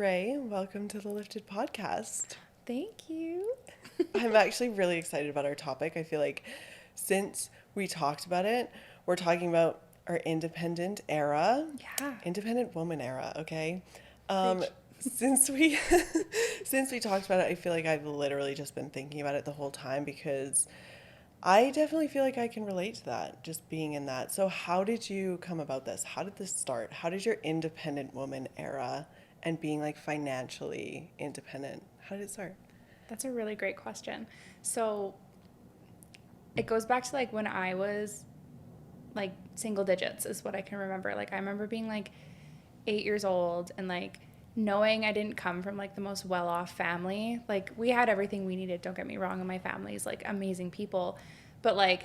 Ray. Welcome to the Lifted podcast. Thank you. I'm actually really excited about our topic. I feel like since we talked about it, we're talking about our independent era, Yeah. independent woman era, okay? Preach. Since we since we talked about it, I feel like I've literally just been thinking about it the whole time because I definitely feel like I can relate to that, just being in that. So how did you come about this? How did this start? How did your independent woman era and being like financially independent, how did it start? That's a really great question. So it goes back to like when I was like single digits is what I can remember. Like I remember being like 8 years old and like knowing I didn't come from like the most well-off family. Like we had everything we needed, don't get me wrong, and my family's like amazing people, but like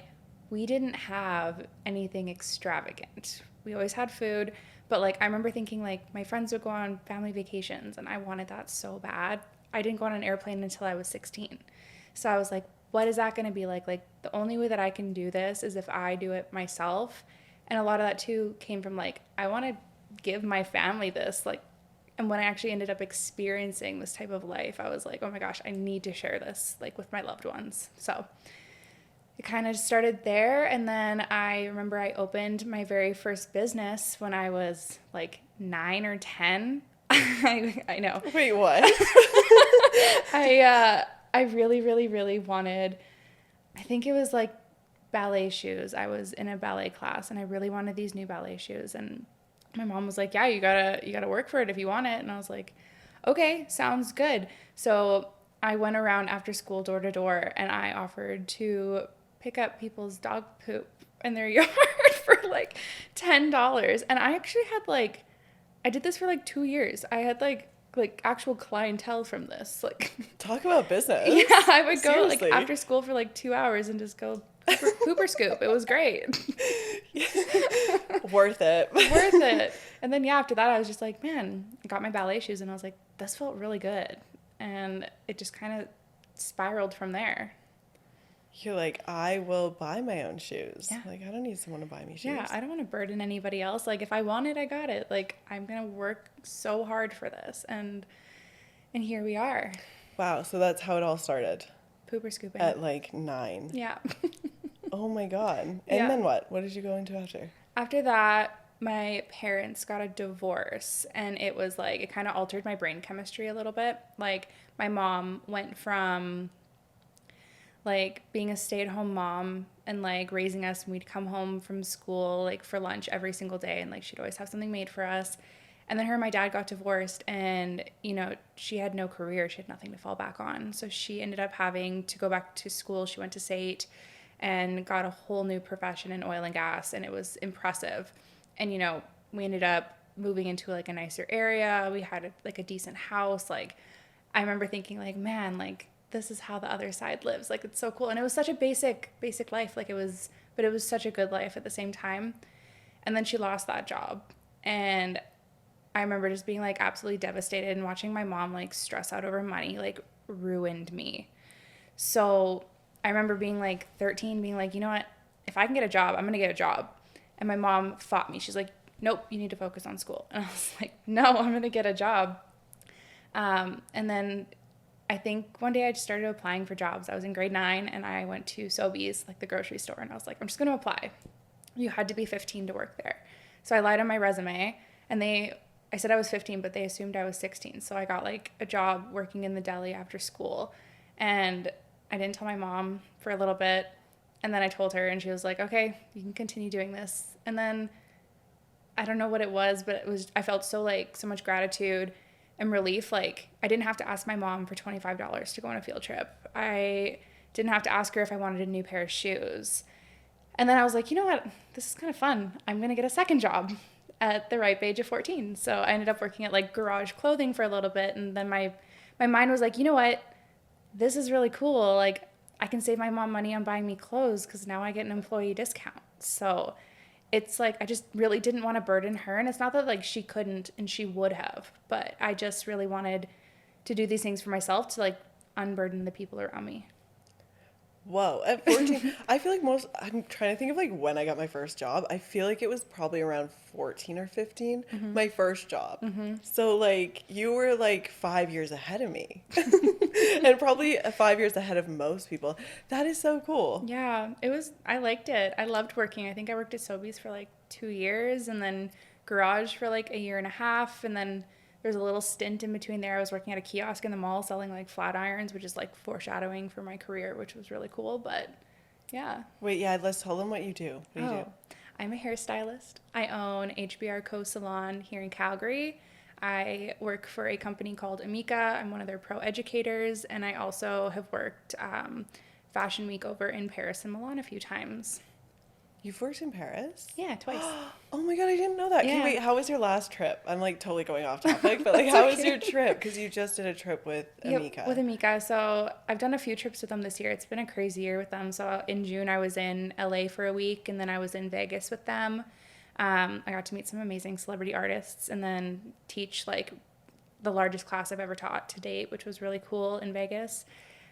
we didn't have anything extravagant. We always had food, but like I remember thinking like my friends would go on family vacations and I wanted that so bad. I didn't go on an airplane until I was 16. So I was like, what is that going to be like? Like the only way that I can do this is if I do it myself. And a lot of that too came from like I want to give my family this, like, and when I actually ended up experiencing this type of life, I was like, oh my gosh, I need to share this like with my loved ones. So it kind of started there. And then I remember I opened my very first business when I was like 9 or 10. I know. Wait, what? I really, really, really wanted, I think it was like ballet shoes. I was in a ballet class and I really wanted these new ballet shoes. And my mom was like, yeah, you gotta work for it if you want it. And I was like, okay, sounds good. So I went around after school door to door and I offered to pick up people's dog poop in their yard for like $10. And I actually had like, I did this for like 2 years. I had like actual clientele from this. Like Talk about business. yeah, I would go Seriously. like after school for like 2 hours and just go pooper scoop. It was great. Worth it. Worth it. And then yeah, after that I was just like, man, I got my ballet shoes and I was like, this felt really good. And it just kind of spiraled from there. You're like, I will buy my own shoes. Yeah. Like, I don't need someone to buy me shoes. Yeah, I don't want to burden anybody else. Like if I want it, I got it. Like I'm going to work so hard for this and here we are. Wow, so that's how it all started. Pooper scooping. At like 9. Yeah. Oh my God. And Yeah. then what? What did you go into after? After that, my parents got a divorce and it was like, it kind of altered my brain chemistry a little bit. Like my mom went from like being a stay-at-home mom and like raising us, and we'd come home from school like for lunch every single day and like she'd always have something made for us. And then her and my dad got divorced and, you know, she had no career. She had nothing to fall back on. So she ended up having to go back to school. She went to SAIT and got a whole new profession in oil and gas, and it was impressive. And, you know, we ended up moving into like a nicer area. We had like a decent house. Like I remember thinking like, man, like this is how the other side lives. Like it's so cool. And it was such a basic life. Like it was such a good life at the same time. And then she lost that job. And I remember just being like absolutely devastated and watching my mom like stress out over money, like ruined me. So I remember being like 13, being like, you know what, if I can get a job, I'm going to get a job. And my mom fought me. She's like, nope, you need to focus on school. And I was like, no, I'm going to get a job. And then I think one day I just started applying for jobs. I was in grade 9 and I went to Sobeys, like the grocery store. And I was like, I'm just going to apply. You had to be 15 to work there. So I lied on my resume and I said I was 15, but they assumed I was 16. So I got like a job working in the deli after school. And I didn't tell my mom for a little bit. And then I told her and she was like, okay, you can continue doing this. And then I don't know what it was, but I felt so much gratitude and relief. Like I didn't have to ask my mom for $25 to go on a field trip. I didn't have to ask her if I wanted a new pair of shoes. And then I was like, you know what? This is kind of fun. I'm going to get a second job at the ripe age of 14. So I ended up working at like garage clothing for a little bit. And then my mind was like, you know what? This is really cool. Like I can save my mom money on buying me clothes because now I get an employee discount. So it's like I just really didn't want to burden her. And it's not that like she couldn't and she would have, but I just really wanted to do these things for myself to like unburden the people around me. Whoa, at 14, I feel like I'm trying to think of like when I got my first job. I feel like it was probably around 14 or 15, my first job. So like you were like 5 years ahead of me and probably 5 years ahead of most people. That is so cool. Yeah, I liked it. I loved working. I think I worked at Sobeys for like 2 years and then garage for like a year and a half. And then there's a little stint in between there. I was working at a kiosk in the mall selling like flat irons, which is like foreshadowing for my career, which was really cool. But yeah. Wait, yeah, let's tell them what you do. What do you do? Oh, I'm a hairstylist. I own HBR Co Salon here in Calgary. I work for a company called Amica. I'm one of their pro educators, and I also have worked Fashion Week over in Paris and Milan a few times. You've worked in Paris? Yeah, twice. Oh my God, I didn't know that. Okay, Yeah. wait, how was your last trip? I'm like totally going off topic, but like, That's how was okay. your trip? Because you just did a trip with Amika. Yep, with Amica. So I've done a few trips with them this year. It's been a crazy year with them. So in June, I was in LA for a week, and then I was in Vegas with them. I got to meet some amazing celebrity artists and then teach like the largest class I've ever taught to date, which was really cool in Vegas.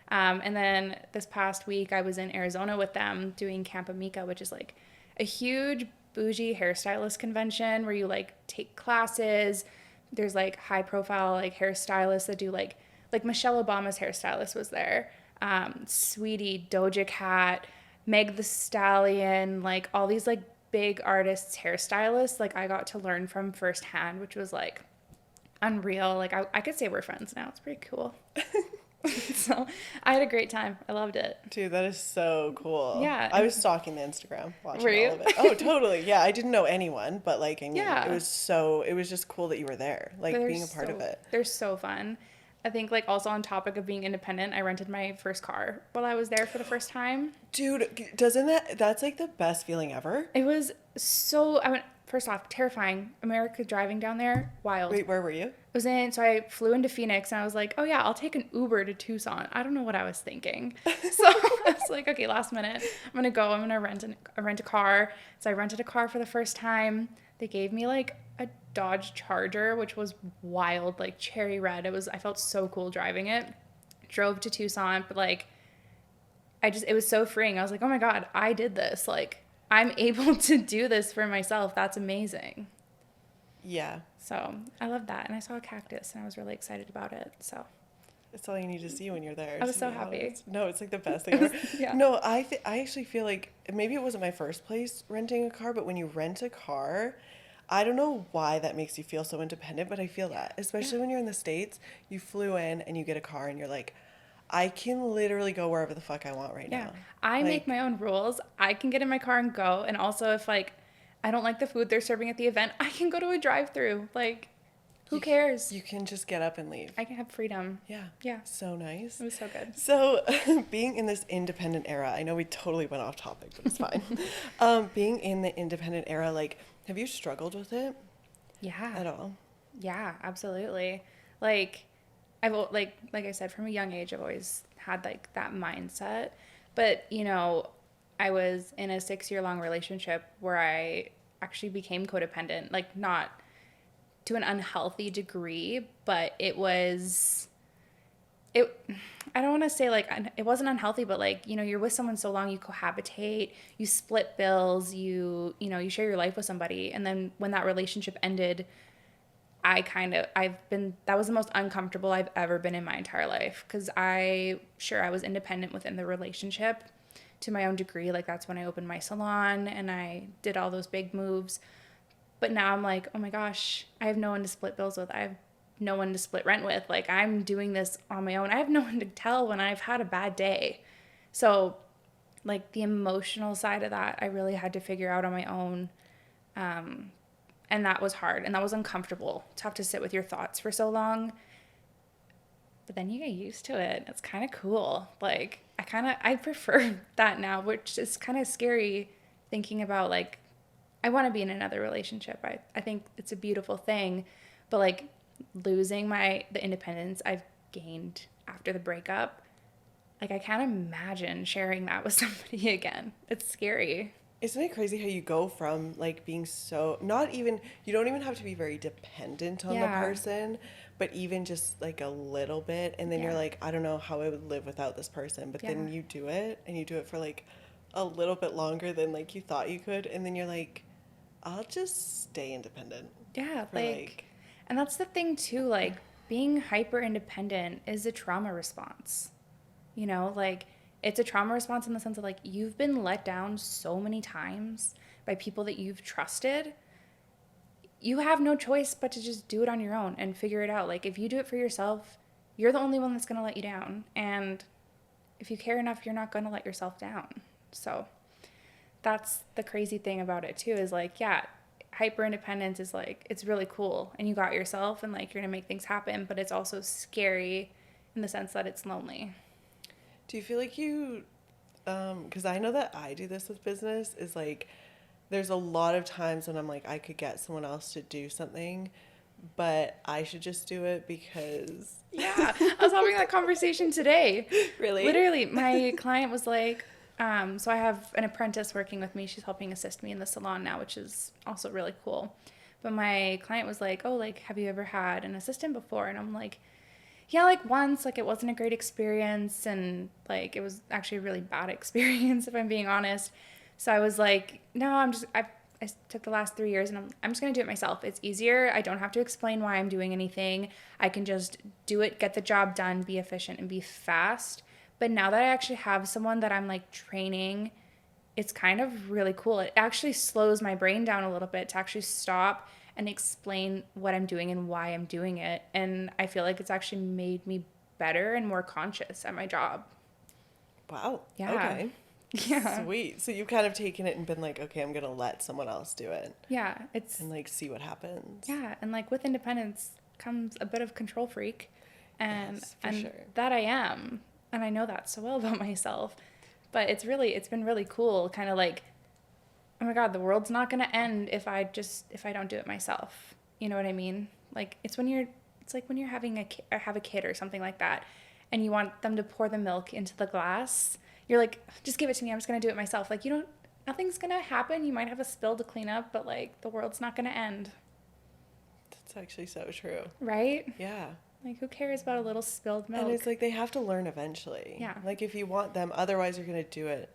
And then this past week, I was in Arizona with them doing Camp Amica, which is like a huge bougie hairstylist convention where you like take classes. There's like high profile like hairstylists that do like Michelle Obama's hairstylist was there. Sweetie, Doja Cat, Meg the Stallion, like all these like big artists, hairstylists, like I got to learn from firsthand, which was like unreal. Like I could say we're friends now. It's pretty cool. So I had a great time. I loved it. Dude, that is so cool. Yeah. I was stalking the Instagram, watching Were you? all of it. Oh, totally. Yeah, I didn't know anyone, but like, I mean, Yeah. it was just cool that you were there, like being a part of it. They're so fun. I think like also on topic of being independent, I rented my first car while I was there for the first time. Dude, that's like the best feeling ever? It was so, I went, first off, terrifying. America driving down there, wild. Wait, where were you? So I flew into Phoenix and I was like, oh yeah, I'll take an Uber to Tucson. I don't know what I was thinking. So I was like, okay, last minute, I'm gonna rent a car. So I rented a car for the first time. They gave me like a Dodge Charger, which was wild, like cherry red. I felt so cool driving it. Drove to Tucson, but like, it was so freeing. I was like, oh my God, I did this. Like, I'm able to do this for myself. That's amazing. Yeah. So I love that. And I saw a cactus and I was really excited about it. So It's all you need to see when you're there. I was to so be happy. honest. No, it's like the best thing ever. Yeah. No, I actually feel like maybe it wasn't my first place renting a car, but when you rent a car, I don't know why that makes you feel so independent, but I feel that, especially when you're in the States, you flew in and you get a car and you're like, I can literally go wherever the fuck I want right Yeah. now. I Like, make my own rules. I can get in my car and go. And also if like I don't like the food they're serving at the event, I can go to a drive-through. Like, who cares? You can just get up and leave. I can have freedom. Yeah. Yeah. So nice. It was so good. So, being in this independent era, I know we totally went off topic, but it's fine. Being in the independent era, like, have you struggled with it Yeah. at all? Yeah, absolutely. Like like I said, from a young age, I've always had like that mindset. But I was in a 6-year long relationship where I actually became codependent. Like not to an unhealthy degree, but it was. I don't want to say like it wasn't unhealthy, but like you're with someone so long, you cohabitate, you split bills, you share your life with somebody, and then when that relationship ended, that was the most uncomfortable I've ever been in my entire life, because I was independent within the relationship to my own degree. Like that's when I opened my salon and I did all those big moves. But now I'm like, oh my gosh, I have no one to split bills with. I have no one to split rent with. Like I'm doing this on my own. I have no one to tell when I've had a bad day. So like the emotional side of that, I really had to figure out on my own. And that was hard and that was uncomfortable to have to sit with your thoughts for so long. But then you get used to it. It's kind of cool. Like I prefer that now, which is kind of scary thinking about like, I want to be in another relationship. I think it's a beautiful thing, but like losing the independence I've gained after the breakup, like I can't imagine sharing that with somebody again. It's scary. Isn't it crazy how you go from like being so not even you don't even have to be very dependent on the Yeah. person, but even just like a little bit, and then you're Yeah. like, I don't know how I would live without this person, but Yeah. then you do it and you do it for like a little bit longer than like you thought you could, and then you're like, I'll just stay independent Yeah, for like, like and that's the thing too, like, being hyper independent is a trauma response. You know, like, it's a trauma response in the sense of like, you've been let down so many times by people that you've trusted. You have no choice but to just do it on your own and figure it out. Like, if you do it for yourself, you're the only one that's going to let you down. And if you care enough, you're not going to let yourself down. So, that's the crazy thing about it too is like, yeah, hyper independence is like, it's really cool and you got yourself and like you're gonna make things happen, but it's also scary in the sense that it's lonely. do you feel like you because I know that I do this with business is like there's a lot of times when I'm like I could get someone else to do something, but I should just do it because Yeah, I was having that conversation today. really? Literally, my client was like, so I have an apprentice working with me. She's helping assist me in the salon now, which is also really cool. But my client was like, oh, like, have you ever had an assistant before? And I'm like, yeah, like once, like it wasn't a great experience and like it was actually a really bad experience if I'm being honest. So I was like, no, I took the last 3 years and I'm just going to do it myself. It's easier. I don't have to explain why I'm doing anything. I can just do it, get the job done, be efficient and be fast. But now that I actually have someone that I'm like training, it's kind of really cool. It actually slows my brain down a little bit to actually stop and explain what I'm doing and why I'm doing it. And I feel like it's actually made me better and more conscious at my job. Wow. Yeah. Okay. Yeah. Sweet. So you've kind of taken it and been like, okay, I'm gonna let someone else do it Yeah. It's, and like see what happens. yeah. And like with independence comes a bit of control freak. Yes, for And sure. that I am. And I know that so well about myself. But it's been really cool, kind of like, oh my God, the world's not going to end if I don't do it myself. You know what I mean? Like it's like when you're having or have a kid or something like that and you want them to pour the milk into the glass. You're like, just give it to me. I'm just going to do it myself. Like, nothing's going to happen. You might have a spill to clean up, but like the world's not going to end. That's actually so true. Right? Yeah. Like, who cares about a little spilled And it's milk? like they have to learn eventually. Yeah. Like if you want them, otherwise you're gonna do it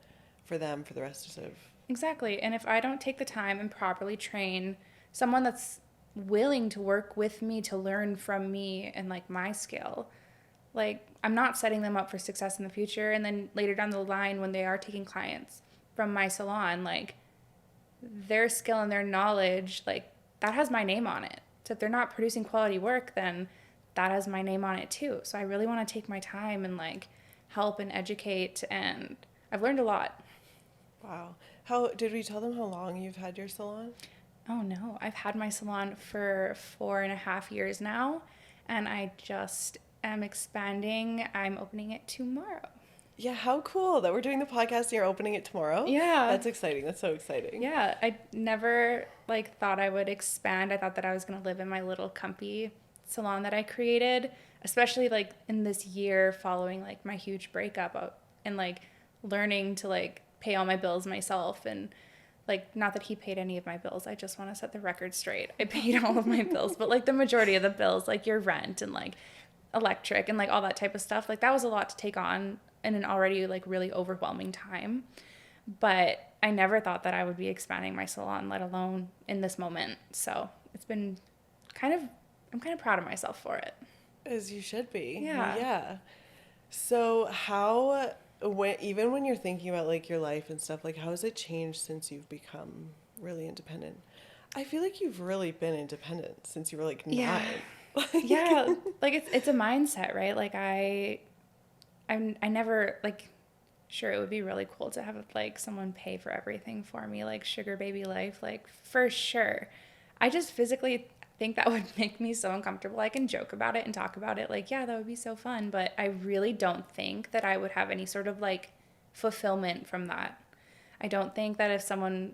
for them for the rest of Exactly. And if I don't take the time and properly train someone that's willing to work with me to learn from me and like my skill, like I'm not setting them up for success in the future. And then later down the line, when they are taking clients from my salon, like their skill and their knowledge, like that has my name on it. So if they're not producing quality work, then that has my name on it too. So I really want to take my time and like help and educate. And I've learned a lot. Wow. How did we tell them how long you've had your salon? Oh no, I've had my salon for 4.5 years now, and I just am expanding. I'm opening it tomorrow. Yeah, how cool that we're doing the podcast and you're opening it tomorrow. Yeah. That's exciting. That's so exciting. Yeah, I never like thought I would expand. I thought that I was gonna live in my little comfy salon that I created, especially like in this year following like my huge breakup and like learning to like pay all my bills myself and like not that he paid any of my bills. I just want to set the record straight. I paid all of my bills, but like the majority of the bills, like your rent and like electric and like all that type of stuff, like that was a lot to take on in an already like really overwhelming time. But I never thought that I would be expanding my salon, let alone in this moment. So it's been kind of, I'm kind of proud of myself for it. As you should be. Yeah. Yeah. So how even when you're thinking about like your life and stuff, like how has it changed since you've become really independent? I feel like you've really been independent since you were like Yeah. 9. Yeah. Like it's a mindset, right? Like I never like, sure, it would be really cool to have like someone pay for everything for me, like sugar baby life, like for sure. I just physically think that would make me so uncomfortable. I can joke about it and talk about it, like, yeah, that would be so fun, but I really don't think that I would have any sort of like fulfillment from that. I don't think that if someone,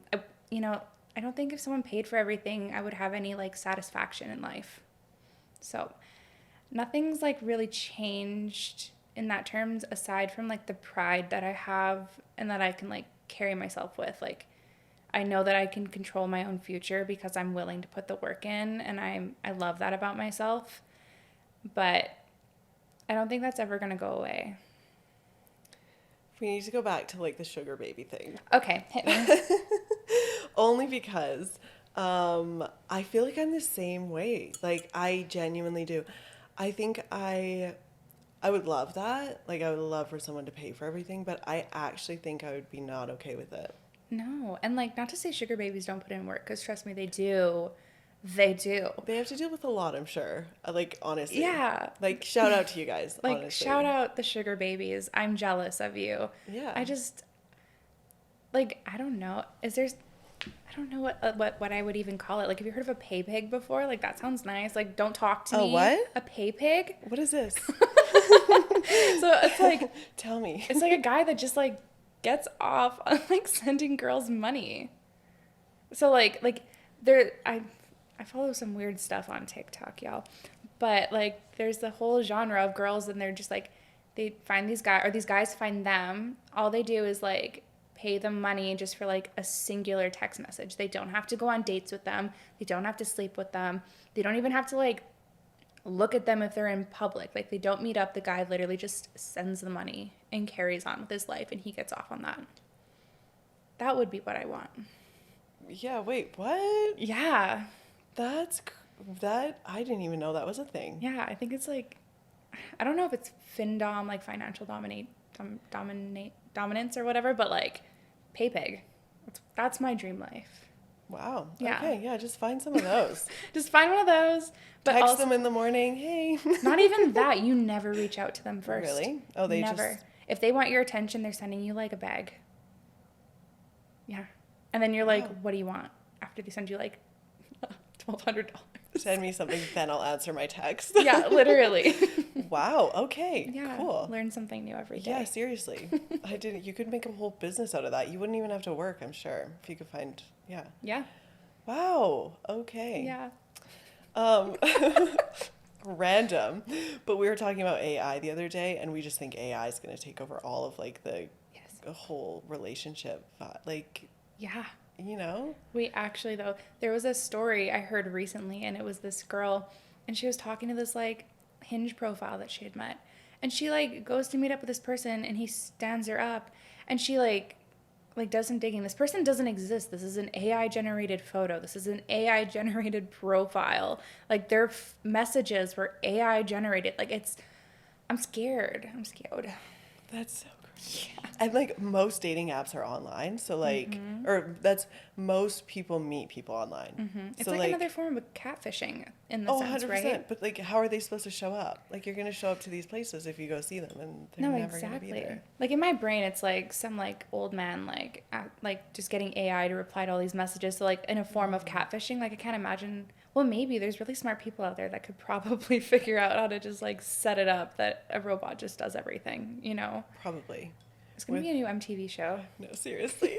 you know, I don't think if someone paid for everything, I would have any like satisfaction in life. So nothing's like really changed in that terms aside from like the pride that I have and that I can like carry myself with. Like I know that I can control my own future because I'm willing to put the work in, and I love that about myself. But I don't think that's ever going to go away. We need to go back to like the sugar baby thing. Okay, hit me. Only because I feel like I'm the same way. Like I genuinely do. I think I would love that. Like I would love for someone to pay for everything, but I actually think I would be not okay with it. No, and like not to say sugar babies don't put in work, because trust me, they do. They do. They have to deal with a lot, I'm sure. Like honestly. Yeah. Like shout out to you guys, Like honestly. shout out the sugar babies. I'm jealous of you. Yeah. I just like I don't know. I don't know what I would even call it. Like have you heard of a pay pig before? Like that sounds nice. Like don't talk to me. what? A pay pig? What is this? So it's like Tell me. it's like a guy that just like gets off on like sending girls money. So like there I follow some weird stuff on TikTok, y'all. But like there's the whole genre of girls and they're just like they find these guys or these guys find them. All they do is like pay them money just for like a singular text message. They don't have to go on dates with them. They don't have to sleep with them. They don't even have to like look at them if they're in public. Like they don't meet up. The guy literally just sends the money and carries on with his life and he gets off on that. That would be what I want. Yeah, wait, what? Yeah. That I didn't even know that was a thing. Yeah, I think it's like I don't know if it's FinDom, like financial dominance or whatever, but like pay pig. That's my dream life. Wow. Yeah. Okay, yeah, just find some of those. Just find one of those. But Text also, them in the morning, hey. not even that. You never reach out to them first. Really? Oh, they never. just... If they want your attention, they're sending you like a bag. Yeah. And then you're like, Wow. what do you want? After they send you like $1,200. Send me something, then I'll answer my text. Yeah, literally. Wow, okay, Yeah. cool. Learn something new every day. Yeah, seriously. You could make a whole business out of that. You wouldn't even have to work, I'm sure, if you could find, yeah. Yeah. Wow, okay. Yeah. Um, random, but we were talking about AI the other day, and we just think AI is going to take over all of like the whole relationship, like, Yeah. you know? We actually, though, there was a story I heard recently, and it was this girl, and she was talking to this, like, Hinge profile that she had met. And she, like, goes to meet up with this person, and he stands her up, and she, like does some digging. This person doesn't exist. This is an AI-generated photo. This is an AI-generated profile. Like, their messages were AI-generated. Like, I'm scared. I'm scared. That's so crazy. Yeah. And like most dating apps are online, so like, or that's most people meet people online. It's So like another form of catfishing in the oh, sense, 100%. right? But like, how are they supposed to show up? Like, you're going to show up to these places if you go see them, and they're No, never going to be exactly. there. Like in my brain, it's like some like old man like just getting AI to reply to all these messages. So like in a form of catfishing. Like I can't imagine. Well, maybe there's really smart people out there that could probably figure out how to just like set it up that a robot just does everything. You know, Probably. it's gonna be a new MTV show. No, seriously.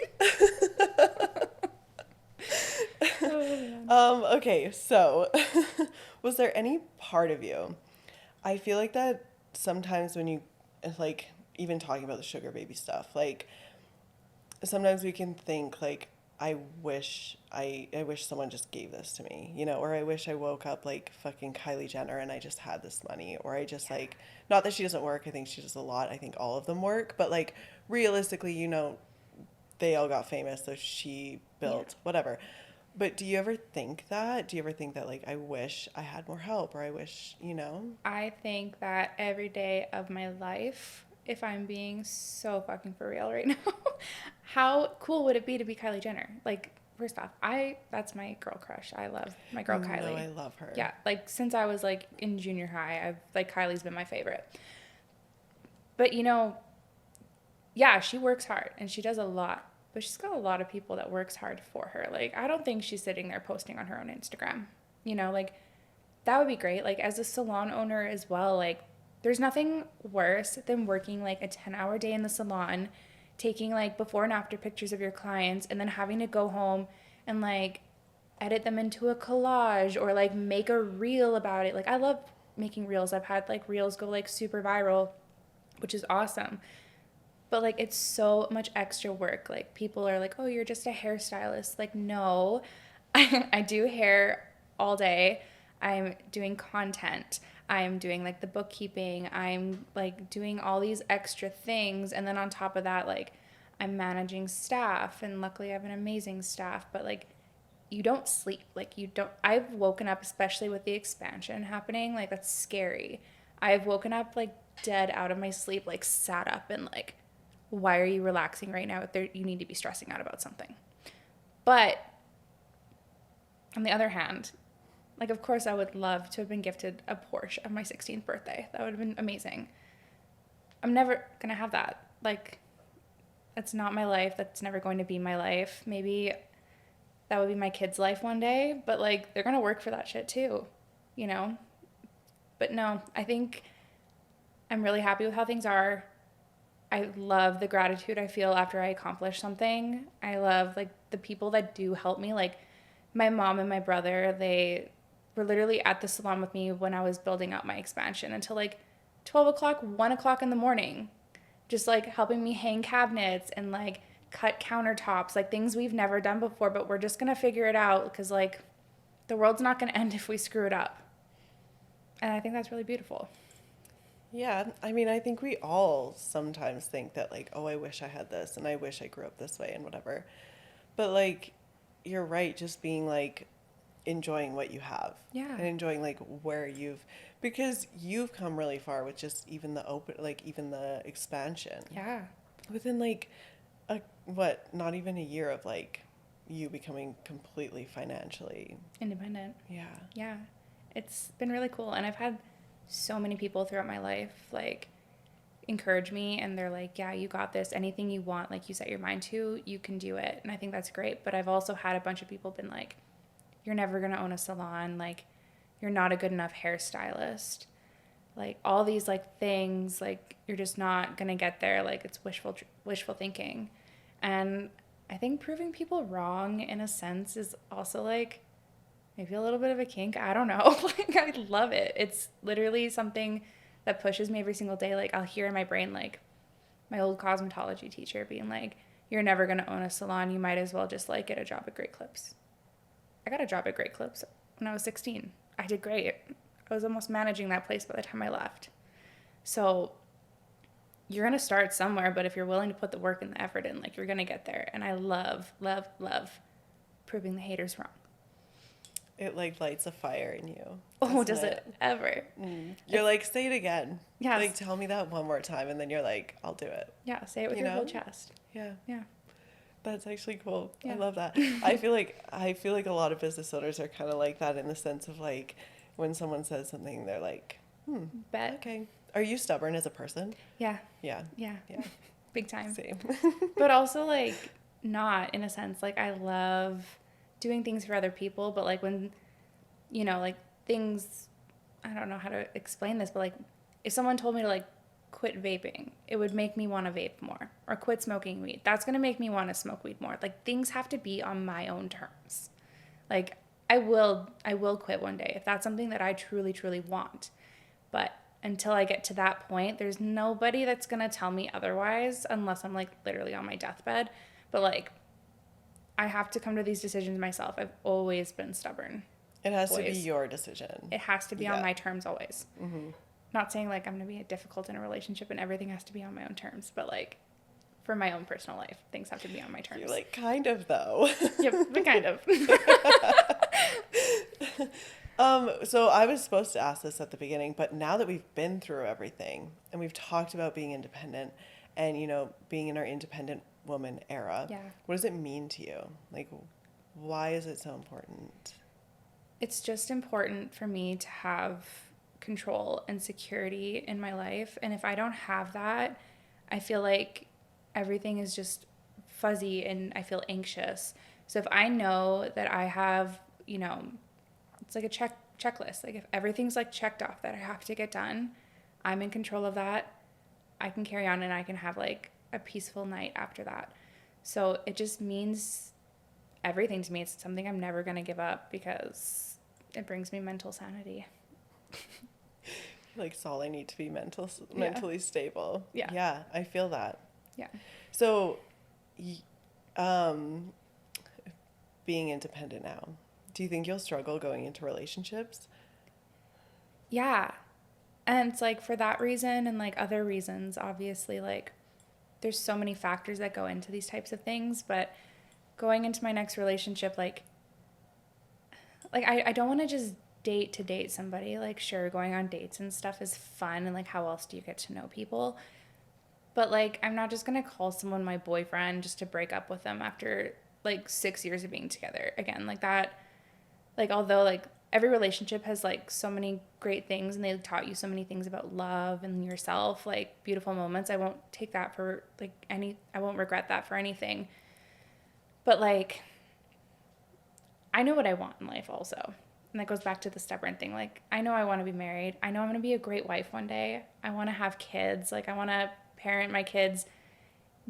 Oh, man. Okay, so was there any part of you? I feel like that sometimes when you like even talking about the sugar baby stuff, like sometimes we can think like I wish someone just gave this to me, you know, or I wish I woke up like fucking Kylie Jenner and I just had this money, or I just like, not that she doesn't work, I think she does a lot, I think all of them work, but like realistically, you know, they all got famous, so she built whatever. But do you ever think that? Do you ever think that like I wish I had more help, or I wish, you know? I think that every day of my life, if I'm being so fucking for real right now, how cool would it be to be Kylie Jenner? Like, first off, that's my girl crush. I love my girl No, Kylie. I love her. Yeah, like since I was like in junior high, Kylie's been my favorite. But you know, yeah, she works hard and she does a lot, but she's got a lot of people that works hard for her. Like, I don't think she's sitting there posting on her own Instagram. You know, like that would be great. Like as a salon owner as well, like there's nothing worse than working like a 10-hour day in the salon, taking like before and after pictures of your clients, and then having to go home and like edit them into a collage or like make a reel about it. Like I love making reels. I've had like reels go like super viral, which is awesome. But like it's so much extra work. Like people are like, "Oh, you're just a hairstylist." Like, no. I do hair all day. I'm doing content. I'm doing like the bookkeeping. I'm like doing all these extra things, and then on top of that, like I'm managing staff, and luckily I have an amazing staff, but like you don't sleep. Like you don't I've woken up, especially with the expansion happening, like that's scary. I've woken up like dead out of my sleep, like sat up and like, why are you relaxing right now? There, you need to be stressing out about something. But on the other hand, like of course I would love to have been gifted a Porsche on my 16th birthday. That would have been amazing. I'm never gonna have that. Like that's not my life. That's never going to be my life. Maybe that would be my kid's life one day, but like they're gonna work for that shit too, you know? But no, I think I'm really happy with how things are. I love the gratitude I feel after I accomplish something. I love like the people that do help me. Like my mom and my brother, they were literally at the salon with me when I was building out my expansion until like 12 o'clock, 1 o'clock in the morning, just like helping me hang cabinets and like cut countertops, like things we've never done before, but we're just going to figure it out because like the world's not going to end if we screw it up. And I think that's really beautiful. Yeah, I mean, I think we all sometimes think that, like, oh, I wish I had this and I wish I grew up this way and whatever. But, like, you're right, just being like enjoying what you have Yeah. and enjoying like where because you've come really far with just even the even the expansion Yeah. within like not even a year of like you becoming completely financially. Independent. Yeah. Yeah. It's been really cool. And I've had so many people throughout my life like encourage me, and they're like, yeah, you got this. Anything you want, like you set your mind to, you can do it. And I think that's great. But I've also had a bunch of people been like, you're never going to own a salon. Like, you're not a good enough hairstylist. Like, all these like things, like, you're just not going to get there. Like, it's wishful thinking. And I think proving people wrong in a sense is also like maybe a little bit of a kink. I don't know. Like, I love it. It's literally something that pushes me every single day. Like, I'll hear in my brain, like, my old cosmetology teacher being like, you're never going to own a salon. You might as well just, like, get a job at Great Clips. I got a job at Great Clips when I was 16. I did great. I was almost managing that place by the time I left. So you're going to start somewhere, but if you're willing to put the work and the effort in, like, you're going to get there. And I love, love, love proving the haters wrong. It like lights a fire in you. Oh, does it ever? You're like, say it again. Yes. Like, tell me that one more time, and then you're like, I'll do it. Yeah, say it with your whole chest. Yeah. Yeah. That's actually cool. Yeah. I love that. I feel like a lot of business owners are kind of like that in the sense of like when someone says something, they're like, Bet. okay. Are you stubborn as a person? Yeah. Yeah. Yeah. Yeah. Big time. Same. But also like not in a sense. Like I love doing things for other people, but like when, you know, like things, I don't know how to explain this, but like if someone told me to like quit vaping, it would make me want to vape more, or quit smoking weed. That's going to make me want to smoke weed more. Like things have to be on my own terms. Like I will quit one day if that's something that I truly, truly want. But until I get to that point, there's nobody that's going to tell me otherwise unless I'm like literally on my deathbed. But like I have to come to these decisions myself. I've always been stubborn. It has to be your decision. It has to be on my terms always. Mm-hmm. Not saying like I'm going to be difficult in a relationship and everything has to be on my own terms, but like for my own personal life, things have to be on my terms. You're like, kind of though. Yep, but kind of. So I was supposed to ask this at the beginning, but now that we've been through everything and we've talked about being independent and, you know, being in our independent woman era, what does it mean to you? Like, why is it so important? It's just important for me to have control and security in my life. And if I don't have that, I feel like everything is just fuzzy and I feel anxious. So if I know that I have, you know, it's like a checklist. Like if everything's like checked off that I have to get done, I'm in control of that. I can carry on and I can have like a peaceful night after that. So it just means everything to me. It's something I'm never going to give up because it brings me mental sanity. Like, it's all I need to be mentally stable. Yeah. Yeah, I feel that. Yeah. So, um, being independent now, do you think you'll struggle going into relationships? Yeah. And it's like for that reason and like other reasons, obviously, like there's so many factors that go into these types of things. But going into my next relationship, I don't want to just date to date somebody. Like, sure, going on dates and stuff is fun. And like, how else do you get to know people? But like, I'm not just going to call someone my boyfriend just to break up with them after like 6 years of being together again. Like, that, like, although like every relationship has like so many great things and they taught you so many things about love and yourself, like beautiful moments, I won't take that for like I won't regret that for anything. But like, I know what I want in life also. And that goes back to the stubborn thing. Like, I know I want to be married. I know I'm going to be a great wife one day. I want to have kids. Like, I want to parent my kids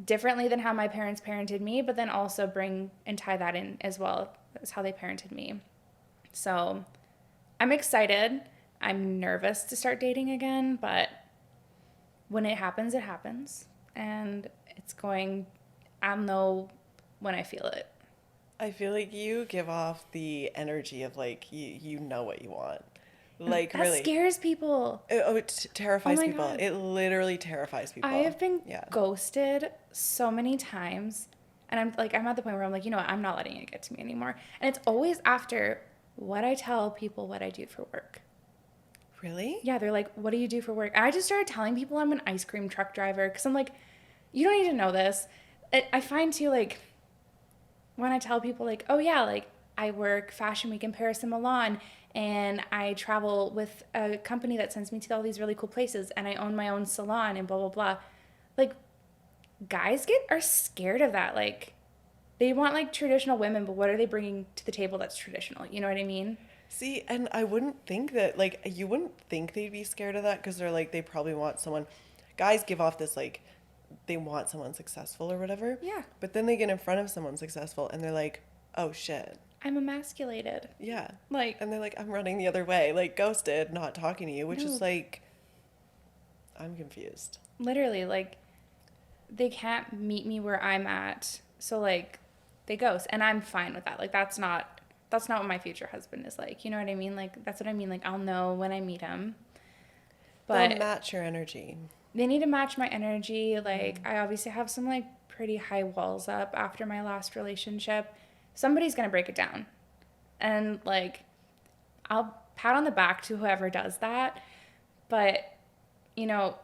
differently than how my parents parented me, but then also bring and tie that in as well as how they parented me. So I'm excited. I'm nervous to start dating again, but when it happens, it happens. And I'll know when I feel it. I feel like you give off the energy of like you know what you want. And Like that really. scares people. It Oh terrifies my people. God. It literally terrifies I people. have been Yeah. ghosted so many times. And I'm at the point where I'm like, you know what? I'm not letting it get to me anymore. And it's always after what I tell people what I do for work. Really? Yeah, they're like, what do you do for work? And I just started telling people I'm an ice cream truck driver because I'm like, you don't need to know this. I find too, like, when I tell people, like, oh yeah, like, I work Fashion Week in Paris and Milan, and I travel with a company that sends me to all these really cool places, and I own my own salon and blah, blah, blah. Like, guys are scared of that. Like, they want, like, traditional women, but what are they bringing to the table that's traditional? You know what I mean? See, and I wouldn't think that, like, you wouldn't think they'd be scared of that because they're like, they probably want someone. Guys give off this, like, they want someone successful or whatever. Yeah. But then they get in front of someone successful and they're like, oh shit. I'm emasculated. Yeah. Like, And they're like, I'm running the other way, like, ghosted, not talking to you, which is no, like, I'm confused. literally, like, they can't meet me where I'm at. So, like, they ghost. And I'm fine with that. Like, that's not what my future husband is like. You know what I mean? Like, that's what I mean. Like, I'll know when I meet him. They'll But match your energy. they need to match my energy. Like, I obviously have some, like, pretty high walls up after my last relationship. Somebody's going to break it down. And, like, I'll pat on the back to whoever does that. But, you know,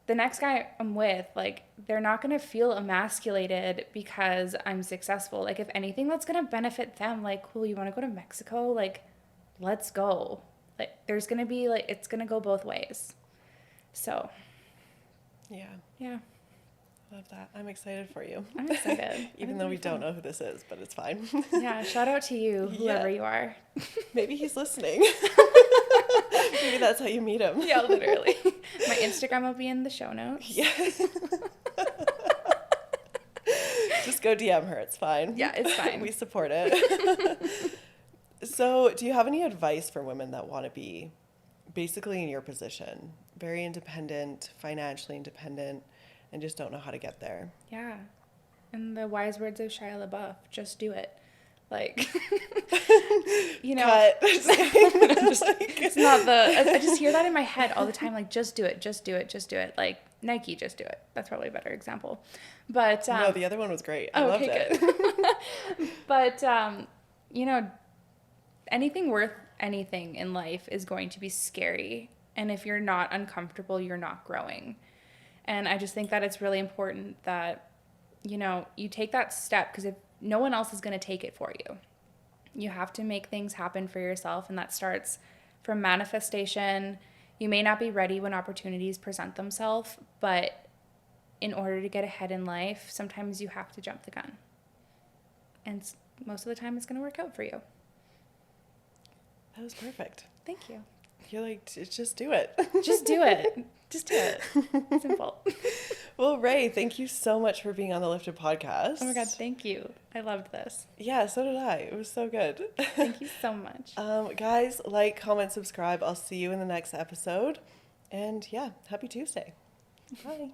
the next guy I'm with, like, they're not going to feel emasculated because I'm successful. Like, if anything, that's going to benefit them. Like, cool, you want to go to Mexico? Like, let's go. Like, there's going to be, like, it's going to go both ways. So, Yeah. yeah, Love that. I'm excited for you. I'm excited. Even though we don't know who this is, but it's fine. Yeah, shout out to you, whoever Yeah. you are. Maybe he's listening. Maybe that's how you meet him. Yeah, literally. My Instagram will be in the show notes. Yeah. Just go DM her. It's fine. Yeah, it's fine. We support it. So, do you have any advice for women that want to be basically in your position? Very independent, financially independent, and just don't know how to get there. Yeah. And the wise words of Shia LaBeouf, just do it. Like, you know, Cut. it's not I just hear that in my head all the time. Like, just do it, just do it, just do it. Like, Nike, just do it. That's probably a better example. But, No, the other one was great. I loved okay, it. good. But, you know, anything worth anything in life is going to be scary. And if you're not uncomfortable, you're not growing. And I just think that it's really important that, you know, you take that step, because if no one else is going to take it for you, you have to make things happen for yourself. And that starts from manifestation. You may not be ready when opportunities present themselves, but in order to get ahead in life, sometimes you have to jump the gun. And most of the time, it's going to work out for you. That was perfect. Thank you. You're like, just do it. Just do it. Just do it. Simple. Well, Ray, thank you so much for being on the Lifted podcast. Oh my God, thank you. I loved this. Yeah, so did I. It was so good. Thank you so much. Guys, like, comment, subscribe. I'll see you in the next episode. And yeah, happy Tuesday. Bye.